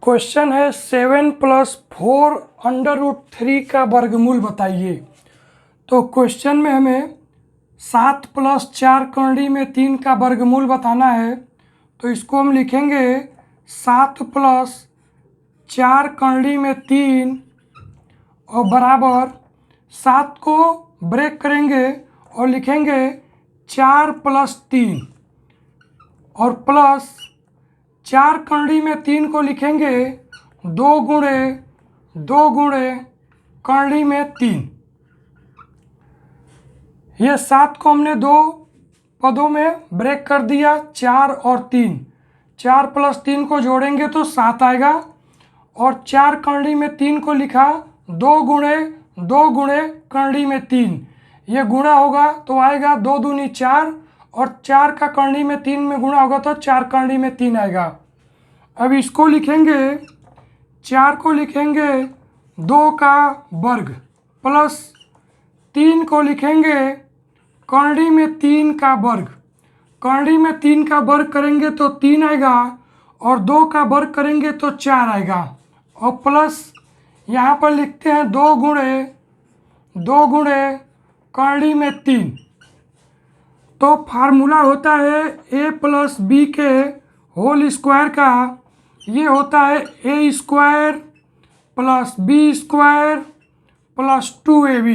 Question है 7+4√3 का वर्गमूल बताइए। तो क्वेश्चन में हमें 7+4 करंडी में 3 का वर्गमूल बताना है। तो इसको हम लिखेंगे 7+4 करंडी में 3 और बराबर 7 को ब्रेक करेंगे और लिखेंगे 4+3 और प्लस 4 करंडी में 3 को लिखेंगे 2 गुणे करंडी में 3। ये 7 को हमने 2 पदों में ब्रेक कर दिया, 4 और 3। 4 + 3 को जोड़ेंगे तो 7 आएगा और 4 करंडी में 3 को लिखा 2 गुणे करंडी में 3। ये गुणा होगा तो आएगा 2 दूनी 4 और 4 का करंडी में 3 में गुणा होगा तो 4 करंडी में 3 आएगा। अब इसको लिखेंगे 4 को लिखेंगे 2 का वर्ग प्लस 3 को लिखेंगे करंडी में 3 का वर्ग। करंडी में 3 का वर्ग करेंगे तो 3 आएगा और 2 का वर्ग करेंगे तो 4 आएगा और प्लस यहाँ पर लिखते हैं 2 गुणे करंडी में 3। तो फार्मूला होता है a + b के होल स्क्वायर का। ये होता है a² + b² + 2ab।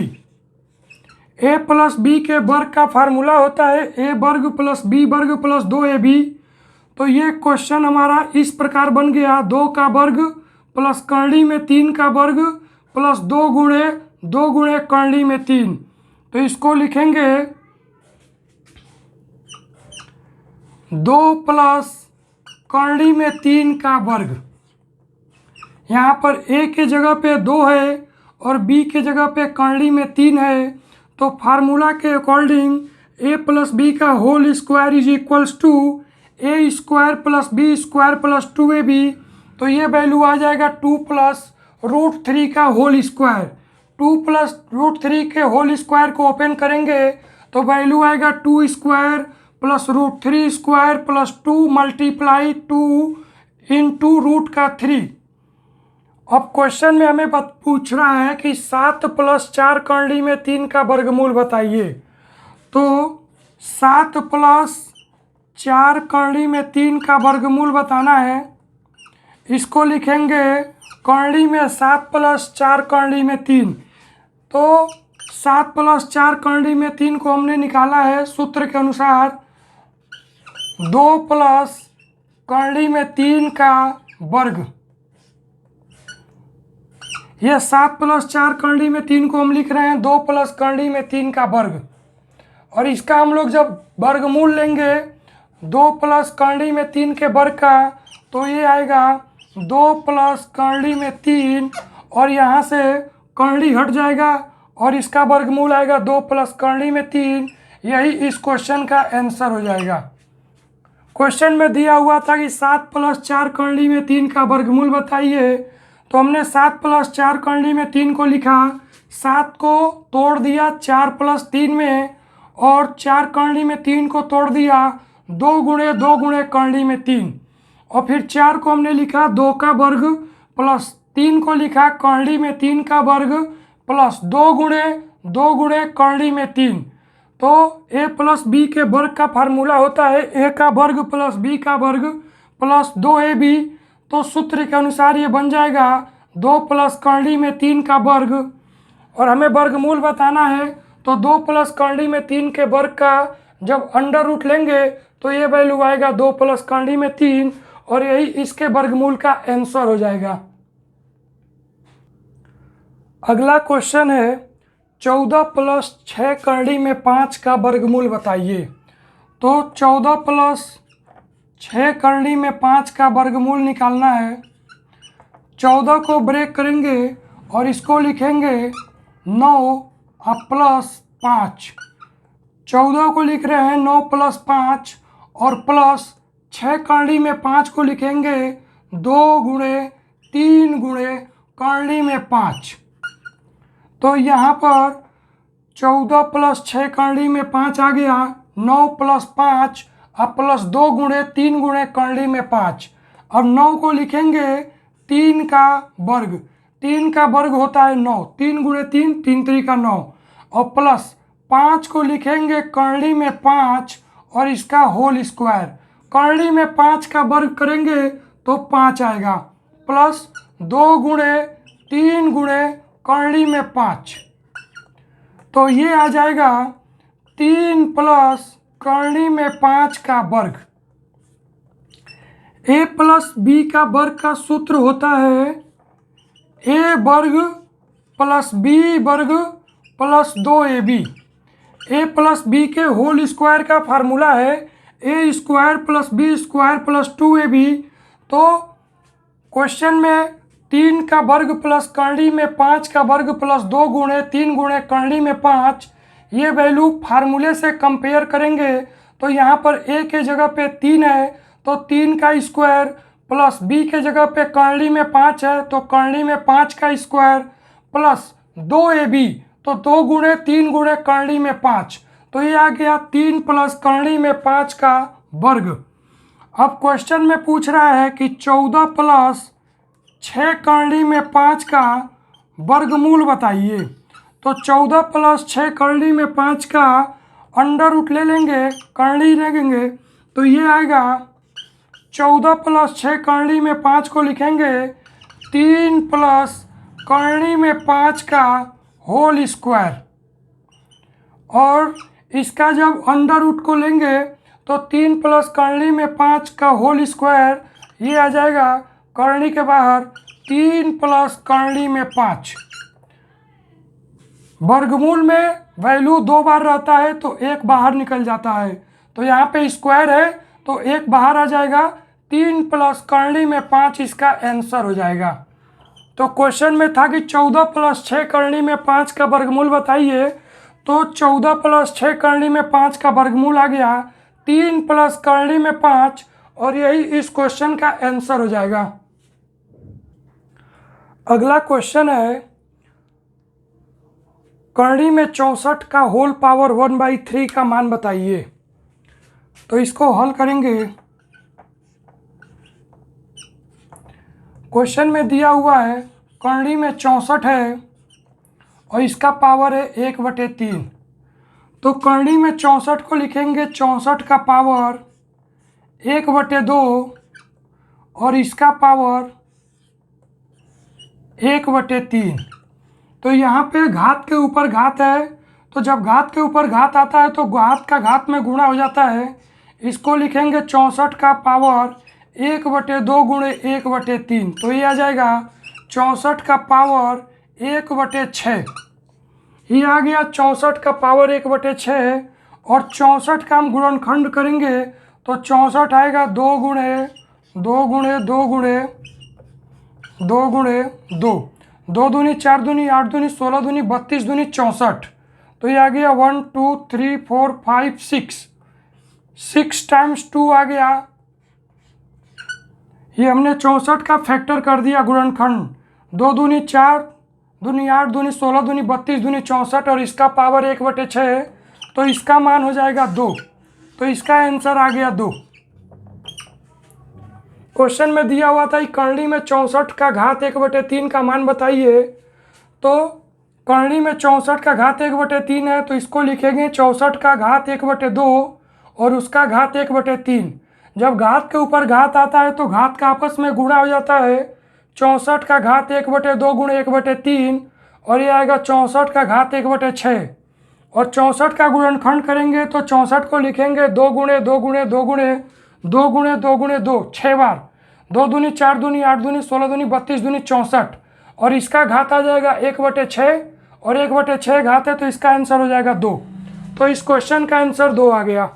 a + b के वर्ग का फार्मूला होता है a² + b² + 2ab। तो ये क्वेश्चन हमारा इस प्रकार बन गया, 2 का वर्ग प्लस करंडी में 3 का वर्ग प्लस 2 गुणे करंडी में 3। तो इसको लिखेंगे 2 प्लस करंडी में 3 का वर्ग। यहाँ पर a के जगह पे 2 है और b के जगह पे करंडी में 3 है। तो फार्मूला के अकॉर्डिंग a + b का whole square is equals to a² + b² + 2ab। तो ये वैल्यू आ जाएगा 2 + √3 का होल स्क्वायर। 2 + √3 के होल स्क्वायर को ओपन करेंगे तो वैल्यू आएगा 2² + √3² + 2 × 2 इंटू √3। अब क्वेश्चन में हमें पूछ रहा है कि 7+4 करंडी में 3 का वर्गमूल बताइए। तो 7+4 करंडी में 3 का वर्गमूल बताना है। इसको लिखेंगे करंडी में 7+4 करंडी में 3। तो 7+4 करंडी में 3 को हमने निकाला है सूत्र के अनुसार 2 प्लस करंडी में 3 का वर्ग। ये 7+4 करंडी में 3 को हम लिख रहे हैं 2 प्लस करंडी में 3 का वर्ग। और इसका हम लोग जब वर्गमूल लेंगे 2 प्लस करंडी में 3 के वर्ग का तो ये आएगा 2 प्लस करंडी में 3 और यहाँ से करंडी हट जाएगा और इसका वर्गमूल आएगा 2 प्लस करंडी में 3। यही इस क्वेश्चन का आंसर हो जाएगा। क्वेश्चन में दिया हुआ था कि 7+4 करंडी में 3 का वर्गमूल बताइए। तो हमने 7+4 करंडी में 3 को लिखा, 7 को तोड़ दिया 4 + 3 में और 4 करंडी में 3 को तोड़ दिया 2 गुणे करंडी में 3 और फिर 4 को हमने लिखा 2 का वर्ग प्लस 3 को लिखा करंडी में 3 का वर्ग प्लस 2 गुणे करंडी में 3। तो a + b के वर्ग का फार्मूला होता है a का वर्ग प्लस b का वर्ग प्लस 2ab। तो सूत्र के अनुसार ये बन जाएगा 2 प्लस करंडी में 3 का वर्ग और हमें वर्गमूल बताना है। तो 2 प्लस करंडी में 3 के वर्ग का जब अंडर रूट लेंगे तो ये वैल्यू आएगा 2 प्लस करंडी में 3 और यही इसके वर्गमूल का आंसर हो जाएगा। अगला क्वेश्चन है 14 + 6 करंडी में 5 का वर्गमूल बताइए। तो 14 + 6 करंडी में 5 का वर्गमूल निकालना है। 14 को ब्रेक करेंगे और इसको लिखेंगे 9 + 5। 14 को लिख रहे हैं 9 + 5 और प्लस 6 करंडी में 5 को लिखेंगे 2 गुणे 3 गुणे करंडी में 5। तो यहाँ पर 14 + 6 करंडी में 5 आ गया, 9 + 5 और प्लस 2 गुणे 3 गुणे करंडी में 5। अब 9 को लिखेंगे 3 का वर्ग, 3 का वर्ग होता है 9, 3 गुणे 3, 3 3 9, और प्लस 5 को लिखेंगे करड़ी में 5 और इसका होल स्क्वायर। करड़ी में 5 का वर्ग करेंगे तो 5 आएगा, प्लस 2 गुणे 3 गुणे करड़ी में 5, तो ये आ जाएगा 3 प्लस करड़ी में 5 का वर्ग। ए प्लस बी का वर्ग का सूत्र होता है ए वर्ग प्लस बी वर्ग plus 2ab। A plus B के होल स्क्वायर का फार्मूला है A square plus B square plus 2ab। तो क्वेश्चन में 3 का वर्ग प्लस करड़ी में 5 का वर्ग प्लस 2 गुणे 3 गुणे करड़ी में 5, ये वैल्यू फार्मूले से कंपेयर करेंगे तो यहाँ पर ए के जगह पे 3 है तो 3 का स्क्वायर, प्लस बी के जगह पे करड़ी में 5 है तो करड़ी में 5 का स्क्वायर, प्लस 2ab, तो 2 गुणे 3 गुणे करड़ी में 5, तो ये आ गया 3 प्लस करड़ी में 5 का वर्ग। अब क्वेश्चन में पूछ रहा है कि 14 प्लस 6 करड़ी में 5 का वर्गमूल बताइए। तो 14 प्लस 6 करड़ी में 5 का अंडर रूट ले लेंगे, करड़ी लेंगे तो ये आएगा 14 प्लस 6 करड़ी में 5 को लिखेंगे 3 प्लस करड़ी में 5 का होल स्क्वायर, और इसका जब अंडर रूट को लेंगे तो 3 प्लस करड़ी में 5 का होल स्क्वायर, ये आ जाएगा करड़ी के बाहर 3 प्लस करड़ी में 5। वर्गमूल में वैल्यू 2 बार रहता है तो 1 बाहर निकल जाता है, तो यहाँ पे स्क्वायर है तो 1 बाहर आ जाएगा, 3 प्लस करड़ी में 5 इसका आंसर हो जाएगा। तो क्वेश्चन में था कि 14 प्लस 6 करड़ी में 5 का वर्गमूल बताइए, तो 14 प्लस 6 करड़ी में 5 का वर्गमूल आ गया 3 प्लस करड़ी में 5, और यही इस क्वेश्चन का आंसर हो जाएगा। अगला क्वेश्चन है करड़ी में 64 का होल पावर 1/3 का मान बताइए। तो इसको हल करेंगे। क्वेश्चन में दिया हुआ है करड़ी में 64 है और इसका पावर है 1/3, तो करड़ी में 64 को लिखेंगे 64 का पावर 1/2 और इसका पावर 1/3। तो यहाँ पे घात के ऊपर घात है, तो जब घात के ऊपर घात आता है तो घात का घात में गुणा हो जाता है। इसको लिखेंगे 64 का पावर 1/2 गुणे 1/3, तो ये आ जाएगा 64 का पावर 1/6। ये आ गया 64 का पावर 1/6, और 64 का हम गुणनखंड करेंगे तो 64 आएगा 2 गुणे 2 गुणे 2 गुणे 2 गुणे 2, 2 दूनी 4 दूनी 8 दूनी 16 दूनी 32 दूनी 64, तो ये आ गया 1 2 3 4 5 6 टाइम्स 2 आ गया। ये हमने 64 का फैक्टर कर दिया गुणनखंड, 2 दूनी 4 दूनी 8 दूनी 16 दूनी 32 दूनी 64, और इसका पावर 1/6 है तो इसका मान हो जाएगा 2, तो इसका आंसर आ गया 2। क्वेश्चन में दिया हुआ था कि करड़ी में 64 का घात 1/3 का मान बताइए। तो करड़ी में 64 का घात 1/3 है तो इसको लिखेंगे 64 का घात 1/2 और उसका घात 1/3। जब घात के ऊपर घात आता है तो घात का आपस में गुणा हो जाता है। 64 का घात 1/2 गुणे 1/3, और ये आएगा 64 का घात 1/6, और 64 का गुणनखंड करेंगे तो 64 को लिखेंगे 2 गुणे 2 गुणे 2 गुणे 2 गुणे 2 गुणे 2, 6 बार, 2 दूनी 4 दूनी 8 दूनी 16 दूनी 32 दूनी 64, और इसका घात आ जाएगा 1/6, और 1/6 घात है तो इसका आंसर हो जाएगा 2। तो इस क्वेश्चन का आंसर 2 आ गया।